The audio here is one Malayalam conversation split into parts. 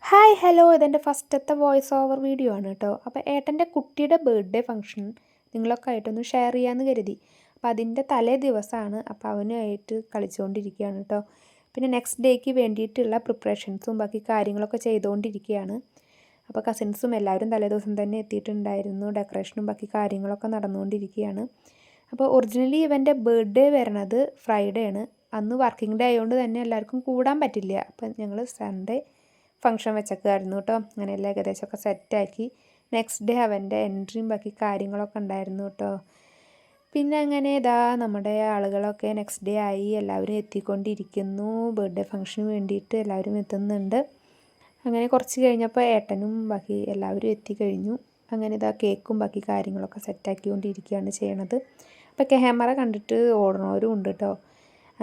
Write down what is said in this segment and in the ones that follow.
ഹായ് ഹലോ ഇതെൻ്റെ ഫസ്റ്റത്തെ വോയിസ് ഓവർ വീഡിയോ ആണ് കേട്ടോ. അപ്പോൾ ഏട്ടൻ്റെ കുട്ടിയുടെ ബർത്ത്ഡേ ഫംഗ്ഷൻ നിങ്ങളൊക്കെ ആയിട്ടൊന്ന് ഷെയർ ചെയ്യാമെന്ന് കരുതി. അപ്പോൾ അതിൻ്റെ തലേ ദിവസമാണ്. അപ്പോൾ അവനുമായിട്ട് കളിച്ചുകൊണ്ടിരിക്കുകയാണ് കേട്ടോ. പിന്നെ നെക്സ്റ്റ് ഡേക്ക് വേണ്ടിയിട്ടുള്ള പ്രിപ്പറേഷൻസും ബാക്കി കാര്യങ്ങളൊക്കെ ചെയ്തുകൊണ്ടിരിക്കുകയാണ്. അപ്പോൾ കസിൻസും എല്ലാവരും തലേ ദിവസം തന്നെ എത്തിയിട്ടുണ്ടായിരുന്നു. ഡെക്കറേഷനും ബാക്കി കാര്യങ്ങളൊക്കെ നടന്നുകൊണ്ടിരിക്കുകയാണ്. അപ്പോൾ ഒറിജിനലി ഇവൻ്റെ ബർത്ത്ഡേ വരണത് ഫ്രൈഡേ ആണ്. അന്ന് വർക്കിംഗ് ഡേ ആയതുകൊണ്ട് തന്നെ എല്ലാവർക്കും കൂടാൻ പറ്റില്ല. അപ്പം ഞങ്ങൾ സൺഡേ ഫംഗ്ഷൻ വെച്ചൊക്കെയായിരുന്നു കേട്ടോ. അങ്ങനെ എല്ലാം ഏകദേശമൊക്കെ സെറ്റാക്കി. നെക്സ്റ്റ് ഡേ അവൻ്റെ എൻട്രിയും ബാക്കി കാര്യങ്ങളൊക്കെ ഉണ്ടായിരുന്നു കേട്ടോ. പിന്നെ അങ്ങനെ ഇതാ നമ്മുടെ ആളുകളൊക്കെ നെക്സ്റ്റ് ഡേ ആയി, എല്ലാവരും എത്തിക്കൊണ്ടിരിക്കുന്നു. ബർത്ത്ഡേ ഫംഗ്ഷന് വേണ്ടിയിട്ട് എല്ലാവരും എത്തുന്നുണ്ട്. അങ്ങനെ കുറച്ച് കഴിഞ്ഞപ്പോൾ ഏട്ടനും ബാക്കി എല്ലാവരും എത്തിക്കഴിഞ്ഞു. അങ്ങനെ ഇതാ കേക്കും ബാക്കി കാര്യങ്ങളൊക്കെ സെറ്റാക്കിക്കൊണ്ടിരിക്കുകയാണ് ചെയ്യണത്. അപ്പോൾ ക്യാമറ കണ്ടിട്ട് ഓടണവരും ഉണ്ട് കേട്ടോ.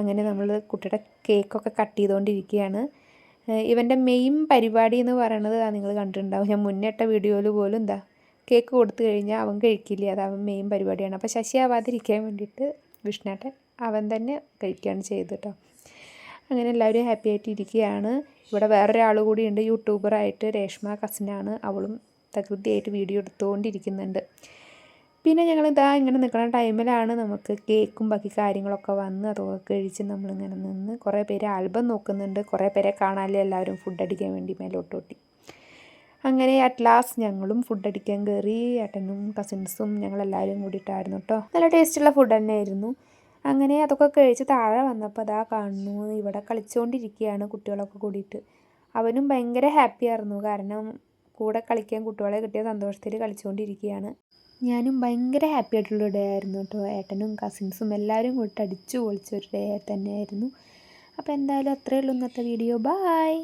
അങ്ങനെ നമ്മൾ കുട്ടിയുടെ കേക്കൊക്കെ കട്ട് ചെയ്തുകൊണ്ടിരിക്കുകയാണ്. ഇവൻ്റെ മെയിൻ പരിപാടി എന്ന് പറയണത് നിങ്ങൾ കണ്ടിട്ടുണ്ടാവും. ഞാൻ മുന്നേ ഇട്ട വീഡിയോയിൽ പോലും എന്താ കേക്ക് കൊടുത്തു കഴിഞ്ഞാൽ അവൻ കഴിക്കില്ല. അത് അവൻ മെയിൻ പരിപാടിയാണ്. അപ്പോൾ ശശി ആവാതിരിക്കാൻ വേണ്ടിയിട്ട് വിഷ്ണുട്ടൻ അവൻ തന്നെ കഴിക്കുകയാണ് ചെയ്തത് കേട്ടോ. അങ്ങനെ എല്ലാവരും ഹാപ്പി ആയിട്ട് ഇരിക്കുകയാണ്. ഇവിടെ വേറൊരാൾ കൂടിയുണ്ട്, യൂട്യൂബറായിട്ട് രേഷ്മ കസിനാണ്. അവളും തകൃതിയായിട്ട് വീഡിയോ എടുത്തുകൊണ്ടിരിക്കുന്നുണ്ട്. പിന്നെ ഞങ്ങളിതാ ഇങ്ങനെ നിൽക്കുന്ന ടൈമിലാണ് നമുക്ക് കേക്കും ബാക്കി കാര്യങ്ങളൊക്കെ വന്ന് അതൊക്കെ കഴിച്ച് നമ്മളിങ്ങനെ നിന്ന് കുറേ പേര് ആൽബം നോക്കുന്നുണ്ട്. കുറേ പേരെ കാണാനില്ല, എല്ലാവരും ഫുഡ് അടിക്കാൻ വേണ്ടി മേലോട്ടോട്ടി. അങ്ങനെ അറ്റ് ലാസ്റ്റ് ഞങ്ങളും ഫുഡ് അടിക്കാൻ കയറി. ഏട്ടനും കസിൻസും ഞങ്ങളെല്ലാവരും കൂടിയിട്ടായിരുന്നു കേട്ടോ. നല്ല ടേസ്റ്റുള്ള ഫുഡ് തന്നെയായിരുന്നു. അങ്ങനെ അതൊക്കെ കഴിച്ച് താഴെ വന്നപ്പോൾ അതാ കാണുന്നു ഇവിടെ കളിച്ചുകൊണ്ടിരിക്കുകയാണ് കുട്ടികളൊക്കെ കൂടിയിട്ട്. അവനും ഭയങ്കര ഹാപ്പി ആയിരുന്നു, കാരണം കൂടെ കളിക്കാൻ കുട്ടികളെ കിട്ടിയ സന്തോഷത്തിൽ കളിച്ചുകൊണ്ടിരിക്കുകയാണ്. ഞാനും ഭയങ്കര ഹാപ്പി ആയിട്ടുള്ള ഡേ ആയിരുന്നു കേട്ടോ. ഏട്ടനും കസിൻസും എല്ലാവരും കൂടി അടിച്ചു പൊളിച്ചൊരു ഡേ തന്നെയായിരുന്നു. അപ്പോൾ എന്തായാലും അത്രയേ ഉള്ളൂ ഇന്നത്തെ വീഡിയോ. ബായ്.